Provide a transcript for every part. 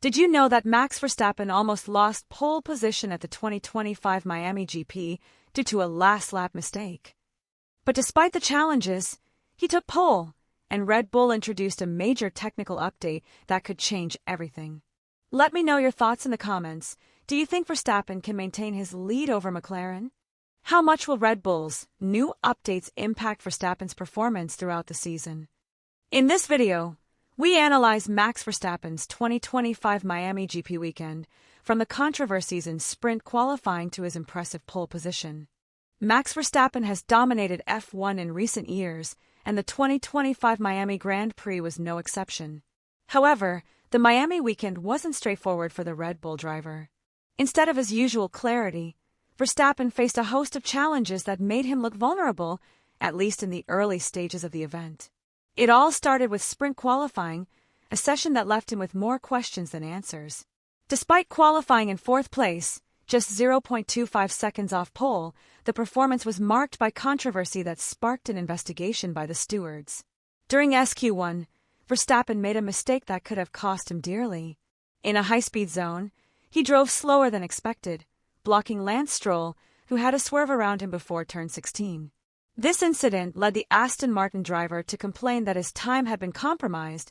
Did you know that Max Verstappen almost lost pole position at the 2025 Miami GP due to a last-lap mistake? But despite the challenges, he took pole, and Red Bull introduced a major technical update that could change everything. Let me know your thoughts in the comments. Do you think Verstappen can maintain his lead over McLaren? How much will Red Bull's new updates impact Verstappen's performance throughout the season? In this video, we analyze Max Verstappen's 2025 Miami GP weekend, from the controversies in sprint qualifying to his impressive pole position. Max Verstappen has dominated F1 in recent years, and the 2025 Miami Grand Prix was no exception. However, the Miami weekend wasn't straightforward for the Red Bull driver. Instead of his usual clarity, Verstappen faced a host of challenges that made him look vulnerable, at least in the early stages of the event. It all started with sprint qualifying, a session that left him with more questions than answers. Despite qualifying in fourth place, just 0.25 seconds off pole, the performance was marked by controversy that sparked an investigation by the stewards. During SQ1, Verstappen made a mistake that could have cost him dearly. In a high-speed zone, he drove slower than expected, blocking Lance Stroll, who had a swerve around him before turn 16. This incident led the Aston Martin driver to complain that his time had been compromised,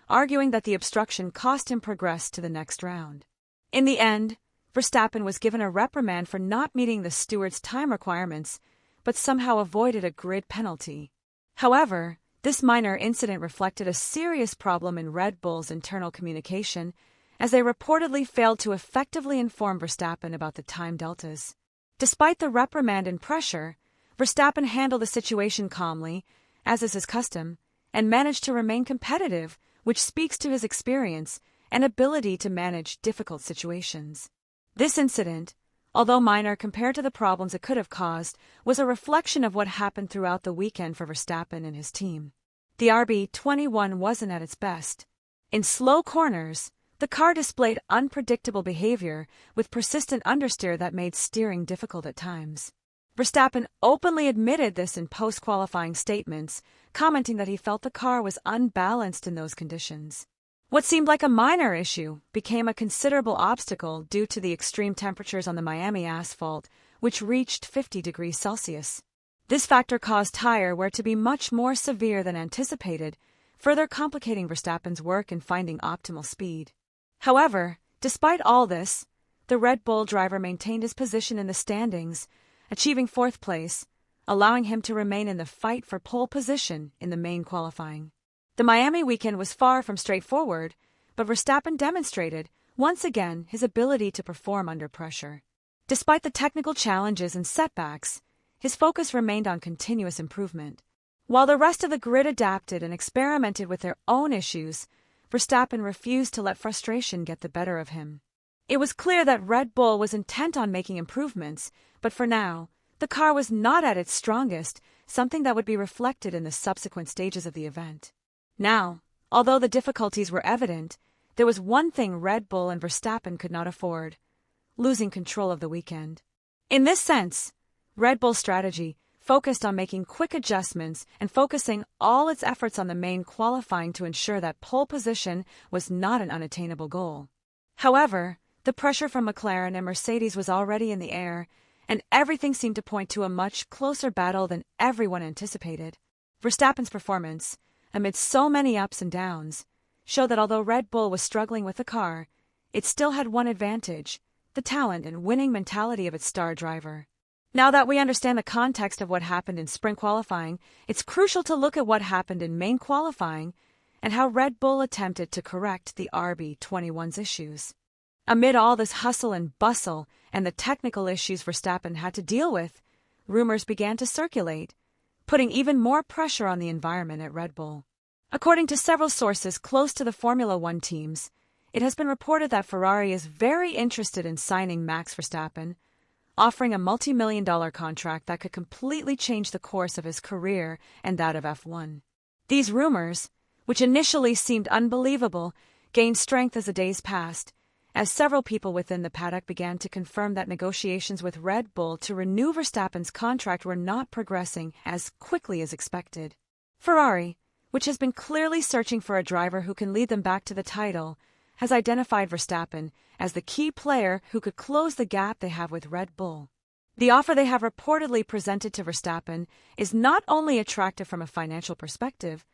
arguing that the obstruction cost him progress to the next round. In the end, Verstappen was given a reprimand for not meeting the steward's time requirements, but somehow avoided a grid penalty. However, this minor incident reflected a serious problem in Red Bull's internal communication, as they reportedly failed to effectively inform Verstappen about the time deltas. Despite the reprimand and pressure, Verstappen handled the situation calmly, as is his custom, and managed to remain competitive, which speaks to his experience and ability to manage difficult situations. This incident, although minor compared to the problems it could have caused, was a reflection of what happened throughout the weekend for Verstappen and his team. The RB21 wasn't at its best. In slow corners, the car displayed unpredictable behavior, with persistent understeer that made steering difficult at times. Verstappen openly admitted this in post-qualifying statements, commenting that he felt the car was unbalanced in those conditions. What seemed like a minor issue became a considerable obstacle due to the extreme temperatures on the Miami asphalt, which reached 50 degrees Celsius. This factor caused tire wear to be much more severe than anticipated, further complicating Verstappen's work in finding optimal speed. However, despite all this, the Red Bull driver maintained his position in the standings, achieving fourth place, allowing him to remain in the fight for pole position in the main qualifying. The Miami weekend was far from straightforward, but Verstappen demonstrated, once again, his ability to perform under pressure. Despite the technical challenges and setbacks, his focus remained on continuous improvement. While the rest of the grid adapted and experimented with their own issues, Verstappen refused to let frustration get the better of him. It was clear that Red Bull was intent on making improvements, but for now, the car was not at its strongest, something that would be reflected in the subsequent stages of the event. Now, although the difficulties were evident, there was one thing Red Bull and Verstappen could not afford: losing control of the weekend. In this sense, Red Bull's strategy focused on making quick adjustments and focusing all its efforts on the main qualifying to ensure that pole position was not an unattainable goal. However, the pressure from McLaren and Mercedes was already in the air, and everything seemed to point to a much closer battle than everyone anticipated. Verstappen's performance, amid so many ups and downs, showed that although Red Bull was struggling with the car, it still had one advantage: the talent and winning mentality of its star driver. Now that we understand the context of what happened in sprint qualifying, it's crucial to look at what happened in main qualifying and how Red Bull attempted to correct the RB21's issues. Amid all this hustle and bustle and the technical issues Verstappen had to deal with, rumors began to circulate, putting even more pressure on the environment at Red Bull. According to several sources close to the Formula One teams, it has been reported that Ferrari is very interested in signing Max Verstappen, offering a multi-million-dollar contract that could completely change the course of his career and that of F1. These rumors, which initially seemed unbelievable, gained strength as the days passed, as several people within the paddock began to confirm that negotiations with Red Bull to renew Verstappen's contract were not progressing as quickly as expected. Ferrari, which has been clearly searching for a driver who can lead them back to the title, has identified Verstappen as the key player who could close the gap they have with Red Bull. The offer they have reportedly presented to Verstappen is not only attractive from a financial perspective,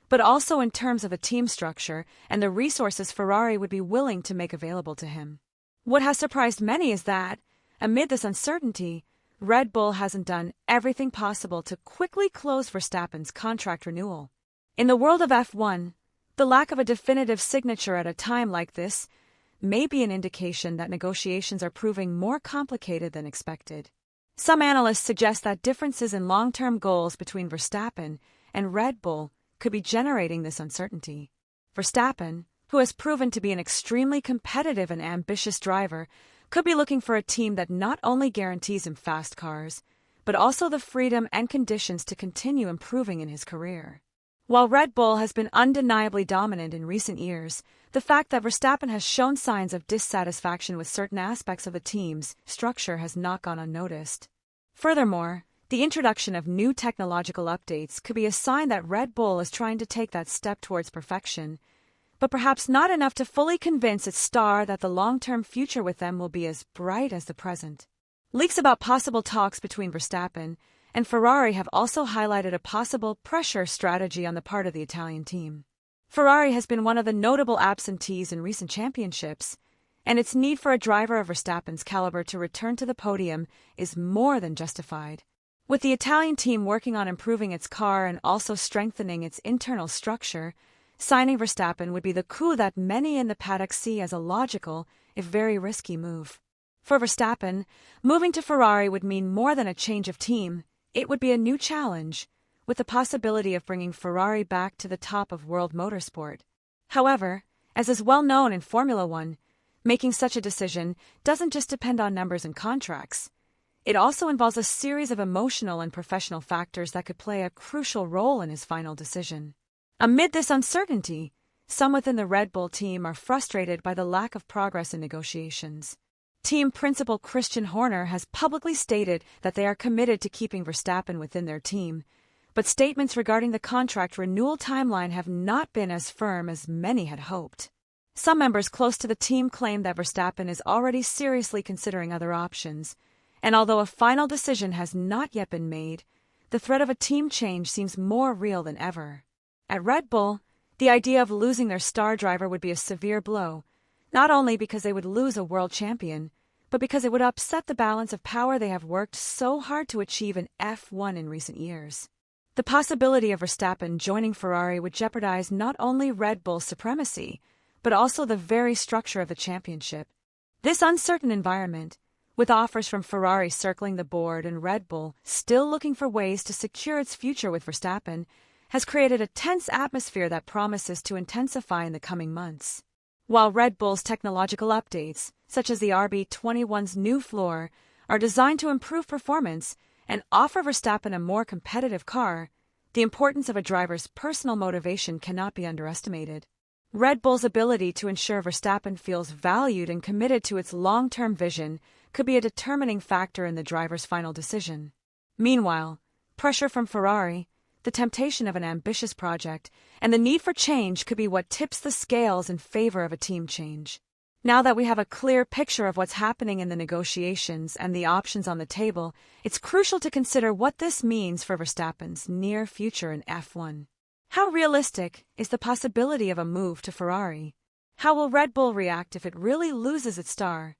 but also in terms of a team structure and the resources Ferrari would be willing to make available to him. What has surprised many is that, amid this uncertainty, Red Bull hasn't done everything possible to quickly close Verstappen's contract renewal. In the world of F1, the lack of a definitive signature at a time like this may be an indication that negotiations are proving more complicated than expected. Some analysts suggest that differences in long-term goals between Verstappen and Red Bull could be generating this uncertainty. Verstappen, who has proven to be an extremely competitive and ambitious driver, could be looking for a team that not only guarantees him fast cars, but also the freedom and conditions to continue improving in his career. While Red Bull has been undeniably dominant in recent years, the fact that Verstappen has shown signs of dissatisfaction with certain aspects of the team's structure has not gone unnoticed. Furthermore, the introduction of new technological updates could be a sign that Red Bull is trying to take that step towards perfection, but perhaps not enough to fully convince its star that the long-term future with them will be as bright as the present. Leaks about possible talks between Verstappen and Ferrari have also highlighted a possible pressure strategy on the part of the Italian team. Ferrari has been one of the notable absentees in recent championships, and its need for a driver of Verstappen's caliber to return to the podium is more than justified. With the Italian team working on improving its car and also strengthening its internal structure, signing Verstappen would be the coup that many in the paddock see as a logical, if very risky move. For Verstappen, moving to Ferrari would mean more than a change of team. It would be a new challenge, with the possibility of bringing Ferrari back to the top of world motorsport. However, as is well known in Formula One, making such a decision doesn't just depend on numbers and contracts. It also involves a series of emotional and professional factors that could play a crucial role in his final decision. Amid this uncertainty, some within the Red Bull team are frustrated by the lack of progress in negotiations. Team principal Christian Horner has publicly stated that they are committed to keeping Verstappen within their team, but statements regarding the contract renewal timeline have not been as firm as many had hoped. Some members close to the team claim that Verstappen is already seriously considering other options, and although a final decision has not yet been made, the threat of a team change seems more real than ever. At Red Bull, the idea of losing their star driver would be a severe blow, not only because they would lose a world champion, but because it would upset the balance of power they have worked so hard to achieve in F1 in recent years. The possibility of Verstappen joining Ferrari would jeopardize not only Red Bull's supremacy, but also the very structure of the championship. This uncertain environment, with offers from Ferrari circling the board and Red Bull still looking for ways to secure its future with Verstappen, has created a tense atmosphere that promises to intensify in the coming months. While Red Bull's technological updates, such as the RB21's new floor, are designed to improve performance and offer Verstappen a more competitive car, the importance of a driver's personal motivation cannot be underestimated. Red Bull's ability to ensure Verstappen feels valued and committed to its long-term vision could be a determining factor in the driver's final decision. Meanwhile, pressure from Ferrari, the temptation of an ambitious project, and the need for change could be what tips the scales in favor of a team change. Now that we have a clear picture of what's happening in the negotiations and the options on the table, it's crucial to consider what this means for Verstappen's near future in F1. How realistic is the possibility of a move to Ferrari? How will Red Bull react if it really loses its star?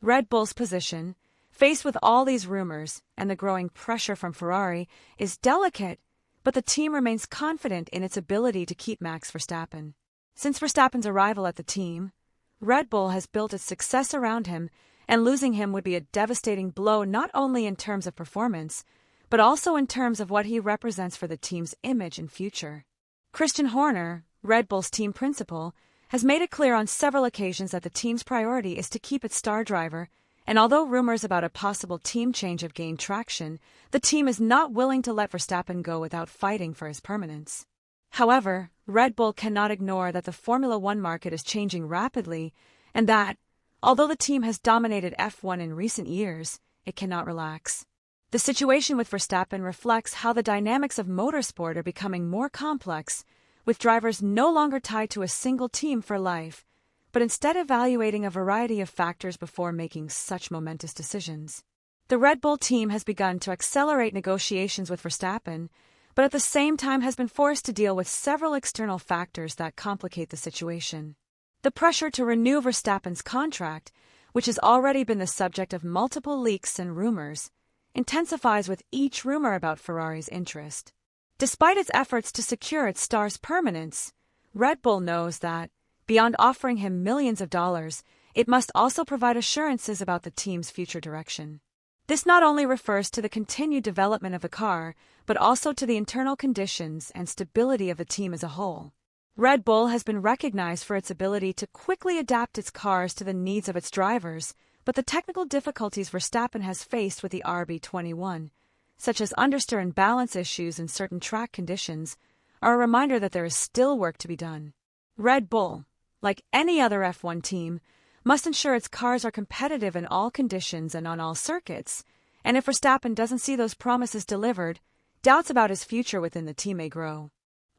Red Bull's position, faced with all these rumors and the growing pressure from Ferrari, is delicate, but the team remains confident in its ability to keep Max Verstappen. Since Verstappen's arrival at the team, Red Bull has built its success around him, and losing him would be a devastating blow not only in terms of performance, but also in terms of what he represents for the team's image and future. Christian Horner, Red Bull's team principal, has made it clear on several occasions that the team's priority is to keep its star driver, and although rumors about a possible team change have gained traction, the team is not willing to let Verstappen go without fighting for his permanence. However, Red Bull cannot ignore that the Formula One market is changing rapidly, and that, although the team has dominated F1 in recent years, it cannot relax. The situation with Verstappen reflects how the dynamics of motorsport are becoming more complex, with drivers no longer tied to a single team for life, but instead evaluating a variety of factors before making such momentous decisions. The Red Bull team has begun to accelerate negotiations with Verstappen, but at the same time has been forced to deal with several external factors that complicate the situation. The pressure to renew Verstappen's contract, which has already been the subject of multiple leaks and rumors, intensifies with each rumor about Ferrari's interest. Despite its efforts to secure its star's permanence, Red Bull knows that, beyond offering him millions of dollars, it must also provide assurances about the team's future direction. This not only refers to the continued development of the car, but also to the internal conditions and stability of the team as a whole. Red Bull has been recognized for its ability to quickly adapt its cars to the needs of its drivers, but the technical difficulties Verstappen has faced with the RB21, such as understeer and balance issues in certain track conditions, are a reminder that there is still work to be done. Red Bull, like any other F1 team, must ensure its cars are competitive in all conditions and on all circuits, and if Verstappen doesn't see those promises delivered, doubts about his future within the team may grow.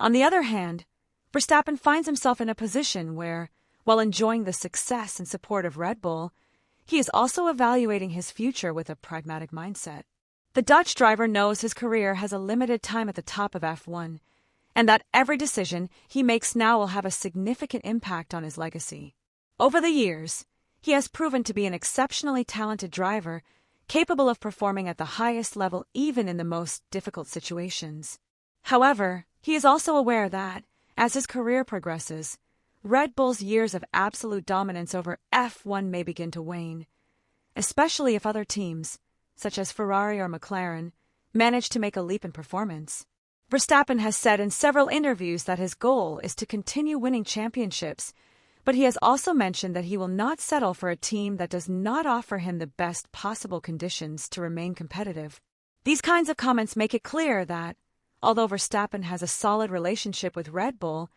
On the other hand, Verstappen finds himself in a position where, while enjoying the success and support of Red Bull, he is also evaluating his future with a pragmatic mindset. The Dutch driver knows his career has a limited time at the top of F1, and that every decision he makes now will have a significant impact on his legacy. Over the years, he has proven to be an exceptionally talented driver, capable of performing at the highest level even in the most difficult situations. However, he is also aware that, as his career progresses, Red Bull's years of absolute dominance over F1 may begin to wane, especially if other teams, such as Ferrari or McLaren, manage to make a leap in performance. Verstappen has said in several interviews that his goal is to continue winning championships, but he has also mentioned that he will not settle for a team that does not offer him the best possible conditions to remain competitive. These kinds of comments make it clear that, although Verstappen has a solid relationship with Red Bull,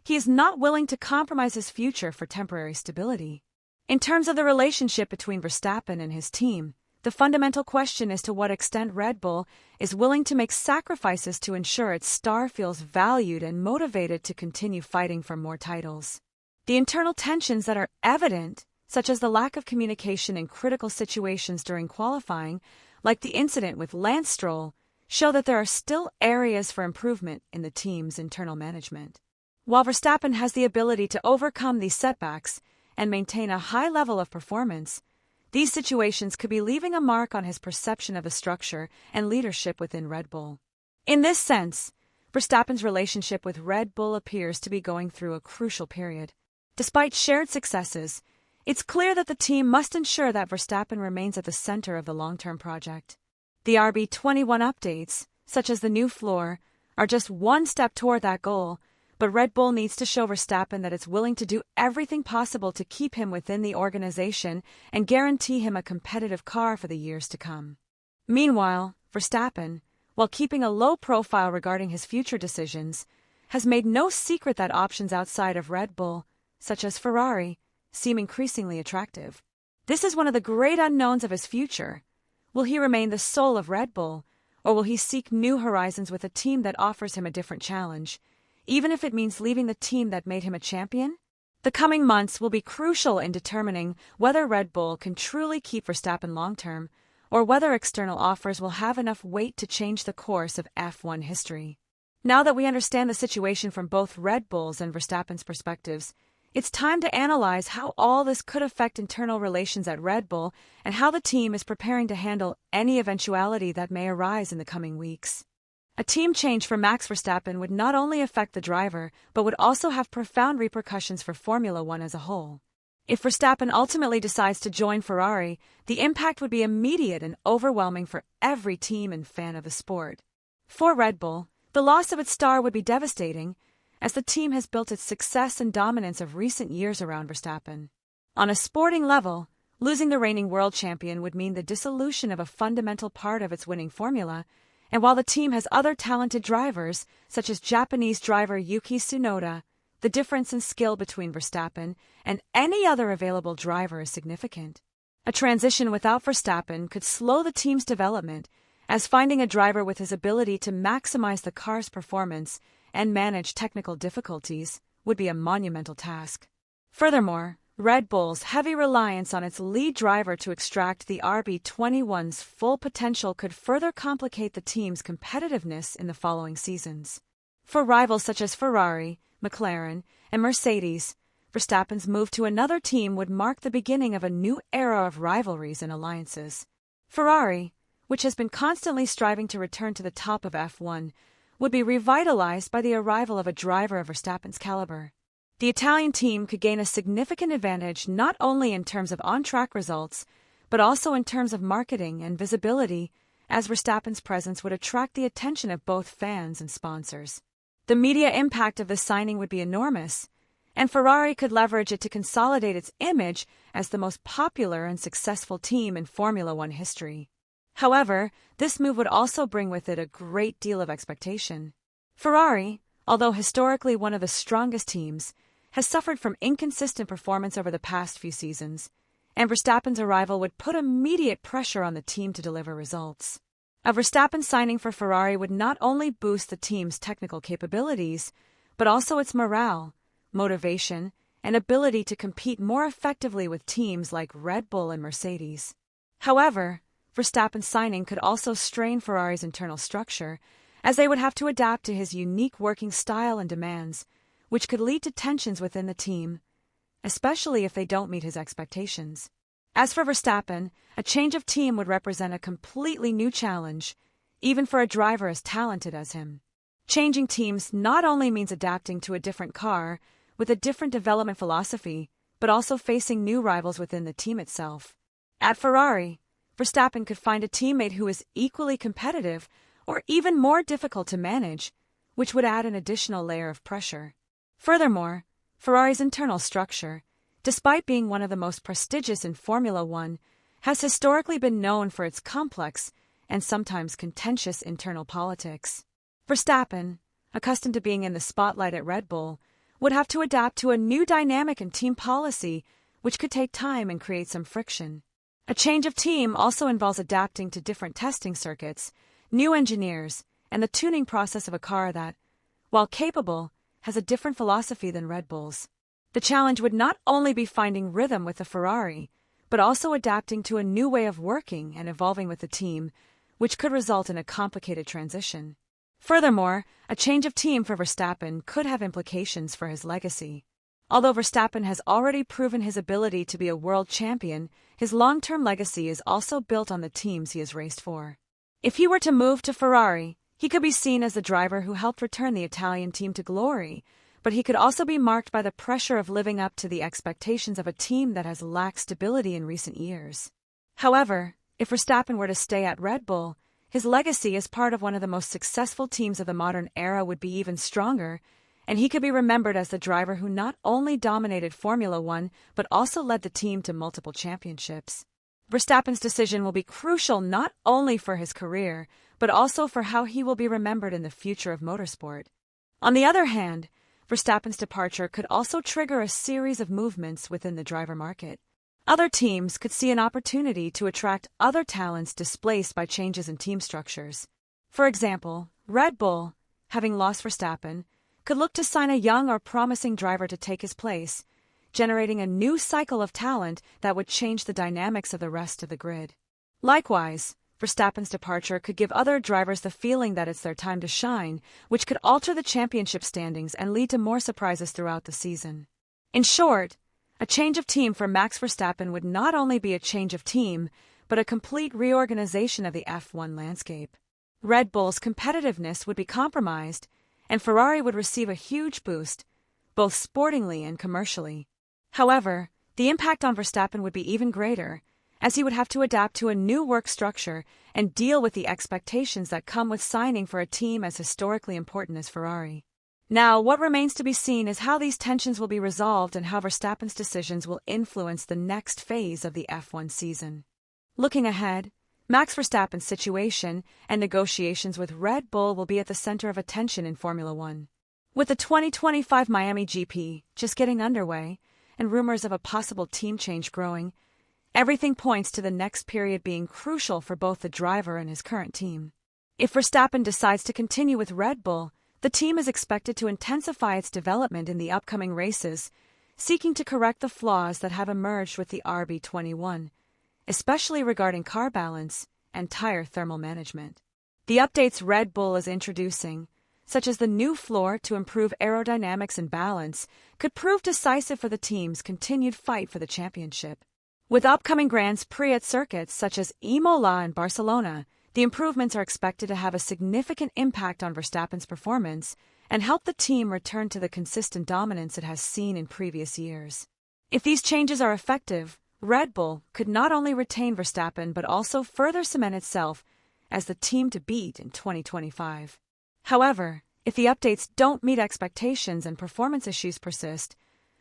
he is not willing to compromise his future for temporary stability. In terms of the relationship between Verstappen and his team, the fundamental question is to what extent Red Bull is willing to make sacrifices to ensure its star feels valued and motivated to continue fighting for more titles. The internal tensions that are evident, such as the lack of communication in critical situations during qualifying, like the incident with Lance Stroll, show that there are still areas for improvement in the team's internal management. While Verstappen has the ability to overcome these setbacks and maintain a high level of performance, these situations could be leaving a mark on his perception of the structure and leadership within Red Bull. In this sense, Verstappen's relationship with Red Bull appears to be going through a crucial period. Despite shared successes, it's clear that the team must ensure that Verstappen remains at the center of the long-term project. The RB21 updates, such as the new floor, are just one step toward that goal, but Red Bull needs to show Verstappen that it's willing to do everything possible to keep him within the organization and guarantee him a competitive car for the years to come. Meanwhile, Verstappen, while keeping a low profile regarding his future decisions, has made no secret that options outside of Red Bull, such as Ferrari, seem increasingly attractive. This is one of the great unknowns of his future. Will he remain the soul of Red Bull, or will he seek new horizons with a team that offers him a different challenge, even if it means leaving the team that made him a champion? The coming months will be crucial in determining whether Red Bull can truly keep Verstappen long-term, or whether external offers will have enough weight to change the course of F1 history. Now that we understand the situation from both Red Bull's and Verstappen's perspectives, it's time to analyze how all this could affect internal relations at Red Bull and how the team is preparing to handle any eventuality that may arise in the coming weeks. A team change for Max Verstappen would not only affect the driver, but would also have profound repercussions for Formula One as a whole. If Verstappen ultimately decides to join Ferrari, the impact would be immediate and overwhelming for every team and fan of the sport. For Red Bull, the loss of its star would be devastating, as the team has built its success and dominance of recent years around Verstappen. On a sporting level, losing the reigning world champion would mean the dissolution of a fundamental part of its winning formula, and while the team has other talented drivers, such as Japanese driver Yuki Tsunoda, the difference in skill between Verstappen and any other available driver is significant. A transition without Verstappen could slow the team's development, as finding a driver with his ability to maximize the car's performance and manage technical difficulties would be a monumental task. Furthermore, Red Bull's heavy reliance on its lead driver to extract the RB21's full potential could further complicate the team's competitiveness in the following seasons. For rivals such as Ferrari, McLaren, and Mercedes, Verstappen's move to another team would mark the beginning of a new era of rivalries and alliances. Ferrari, which has been constantly striving to return to the top of F1, would be revitalized by the arrival of a driver of Verstappen's caliber. The Italian team could gain a significant advantage not only in terms of on-track results, but also in terms of marketing and visibility, as Verstappen's presence would attract the attention of both fans and sponsors. The media impact of the signing would be enormous, and Ferrari could leverage it to consolidate its image as the most popular and successful team in Formula One history. However, this move would also bring with it a great deal of expectation. Ferrari, although historically one of the strongest teams, has suffered from inconsistent performance over the past few seasons, and Verstappen's arrival would put immediate pressure on the team to deliver results. A Verstappen signing for Ferrari would not only boost the team's technical capabilities, but also its morale, motivation, and ability to compete more effectively with teams like Red Bull and Mercedes. However, Verstappen's signing could also strain Ferrari's internal structure, as they would have to adapt to his unique working style and demands, which could lead to tensions within the team, especially if they don't meet his expectations. As for Verstappen, a change of team would represent a completely new challenge, even for a driver as talented as him. Changing teams not only means adapting to a different car with a different development philosophy, but also facing new rivals within the team itself. At Ferrari, Verstappen could find a teammate who is equally competitive or even more difficult to manage, which would add an additional layer of pressure. Furthermore, Ferrari's internal structure, despite being one of the most prestigious in Formula One, has historically been known for its complex and sometimes contentious internal politics. Verstappen, accustomed to being in the spotlight at Red Bull, would have to adapt to a new dynamic in team policy, which could take time and create some friction. A change of team also involves adapting to different testing circuits, new engineers, and the tuning process of a car that, while capable, has a different philosophy than Red Bull's. The challenge would not only be finding rhythm with the Ferrari, but also adapting to a new way of working and evolving with the team, which could result in a complicated transition. Furthermore, a change of team for Verstappen could have implications for his legacy. Although Verstappen has already proven his ability to be a world champion, his long-term legacy is also built on the teams he has raced for. If he were to move to Ferrari, he could be seen as the driver who helped return the Italian team to glory, but he could also be marked by the pressure of living up to the expectations of a team that has lacked stability in recent years. However, if Verstappen were to stay at Red Bull, his legacy as part of one of the most successful teams of the modern era would be even stronger, and he could be remembered as the driver who not only dominated Formula One but also led the team to multiple championships. Verstappen's decision will be crucial not only for his career, but also for how he will be remembered in the future of motorsport. On the other hand, Verstappen's departure could also trigger a series of movements within the driver market. Other teams could see an opportunity to attract other talents displaced by changes in team structures. For example, Red Bull, having lost Verstappen, could look to sign a young or promising driver to take his place, generating a new cycle of talent that would change the dynamics of the rest of the grid. Likewise, Verstappen's departure could give other drivers the feeling that it's their time to shine, which could alter the championship standings and lead to more surprises throughout the season. In short, a change of team for Max Verstappen would not only be a change of team, but a complete reorganization of the F1 landscape. Red Bull's competitiveness would be compromised, and Ferrari would receive a huge boost, both sportingly and commercially. However, the impact on Verstappen would be even greater, as he would have to adapt to a new work structure and deal with the expectations that come with signing for a team as historically important as Ferrari. Now, what remains to be seen is how these tensions will be resolved and how Verstappen's decisions will influence the next phase of the F1 season. Looking ahead, Max Verstappen's situation and negotiations with Red Bull will be at the center of attention in Formula One. With the 2025 Miami GP just getting underway and rumors of a possible team change growing, everything points to the next period being crucial for both the driver and his current team. If Verstappen decides to continue with Red Bull, the team is expected to intensify its development in the upcoming races, seeking to correct the flaws that have emerged with the RB21, especially regarding car balance and tire thermal management. The updates Red Bull is introducing, such as the new floor to improve aerodynamics and balance, could prove decisive for the team's continued fight for the championship. With upcoming Grands Prix at circuits such as Imola and Barcelona, the improvements are expected to have a significant impact on Verstappen's performance and help the team return to the consistent dominance it has seen in previous years. If these changes are effective, Red Bull could not only retain Verstappen but also further cement itself as the team to beat in 2025. However, if the updates don't meet expectations and performance issues persist,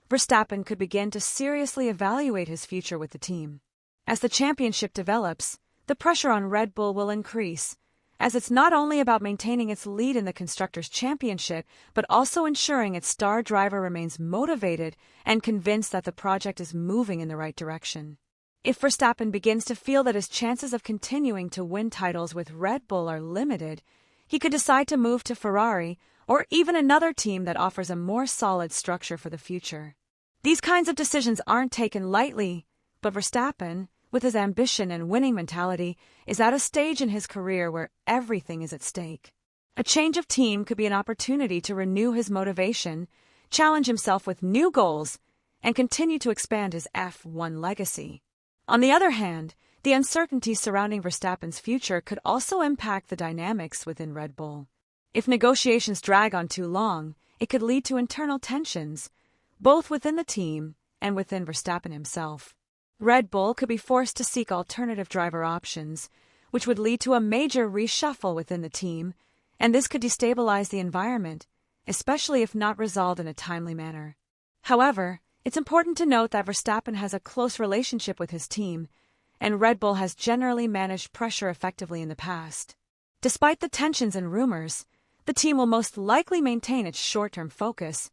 Verstappen could begin to seriously evaluate his future with the team. As the championship develops, the pressure on Red Bull will increase, as it's not only about maintaining its lead in the Constructors' Championship, but also ensuring its star driver remains motivated and convinced that the project is moving in the right direction. If Verstappen begins to feel that his chances of continuing to win titles with Red Bull are limited, he could decide to move to Ferrari or even another team that offers a more solid structure for the future. These kinds of decisions aren't taken lightly, but Verstappen, with his ambition and winning mentality, is at a stage in his career where everything is at stake. A change of team could be an opportunity to renew his motivation, challenge himself with new goals, and continue to expand his F1 legacy. On the other hand, the uncertainty surrounding Verstappen's future could also impact the dynamics within Red Bull. If negotiations drag on too long, it could lead to internal tensions, both within the team and within Verstappen himself. Red Bull could be forced to seek alternative driver options, which would lead to a major reshuffle within the team, and this could destabilize the environment, especially if not resolved in a timely manner. However, it's important to note that Verstappen has a close relationship with his team, and Red Bull has generally managed pressure effectively in the past. Despite the tensions and rumors, the team will most likely maintain its short-term focus,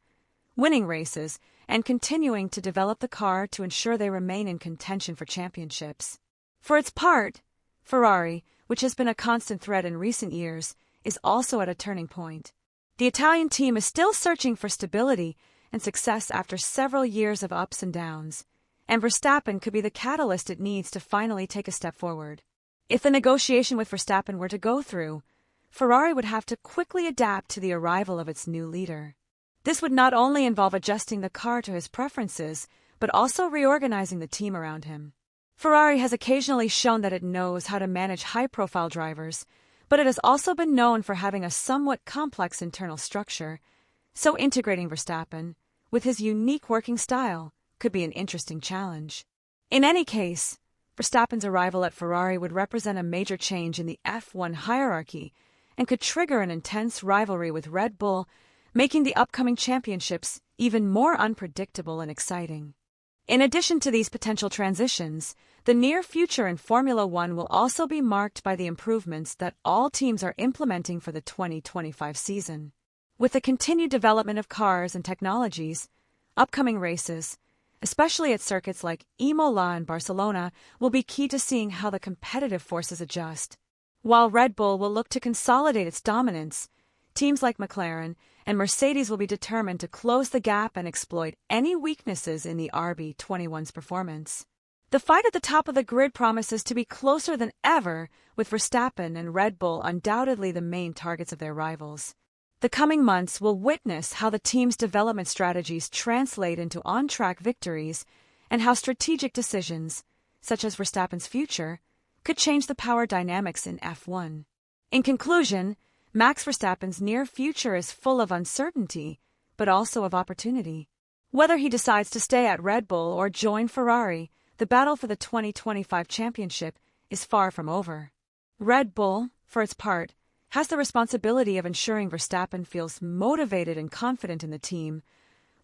winning races, and continuing to develop the car to ensure they remain in contention for championships. For its part, Ferrari, which has been a constant threat in recent years, is also at a turning point. The Italian team is still searching for stability and success after several years of ups and downs, and Verstappen could be the catalyst it needs to finally take a step forward. If the negotiation with Verstappen were to go through, Ferrari would have to quickly adapt to the arrival of its new leader. This would not only involve adjusting the car to his preferences, but also reorganizing the team around him. Ferrari has occasionally shown that it knows how to manage high-profile drivers, but it has also been known for having a somewhat complex internal structure, so integrating Verstappen, with his unique working style, could be an interesting challenge. In any case, Verstappen's arrival at Ferrari would represent a major change in the F1 hierarchy and could trigger an intense rivalry with Red Bull, making the upcoming championships even more unpredictable and exciting. In addition to these potential transitions, the near future in Formula One will also be marked by the improvements that all teams are implementing for the 2025 season. With the continued development of cars and technologies, upcoming races, especially at circuits like Imola and Barcelona, will be key to seeing how the competitive forces adjust. While Red Bull will look to consolidate its dominance, teams like McLaren and Mercedes will be determined to close the gap and exploit any weaknesses in the RB21's performance. The fight at the top of the grid promises to be closer than ever, with Verstappen and Red Bull undoubtedly the main targets of their rivals. The coming months will witness how the team's development strategies translate into on-track victories and how strategic decisions, such as Verstappen's future, could change the power dynamics in F1. In conclusion, Max Verstappen's near future is full of uncertainty, but also of opportunity. Whether he decides to stay at Red Bull or join Ferrari, the battle for the 2025 championship is far from over. Red Bull, for its part, has the responsibility of ensuring Verstappen feels motivated and confident in the team,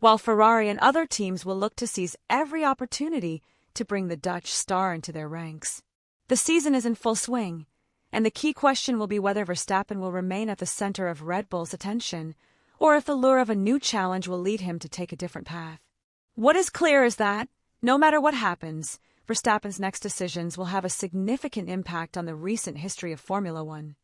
while Ferrari and other teams will look to seize every opportunity to bring the Dutch star into their ranks. The season is in full swing, and the key question will be whether Verstappen will remain at the center of Red Bull's attention, or if the lure of a new challenge will lead him to take a different path. What is clear is that, no matter what happens, Verstappen's next decisions will have a significant impact on the recent history of Formula One.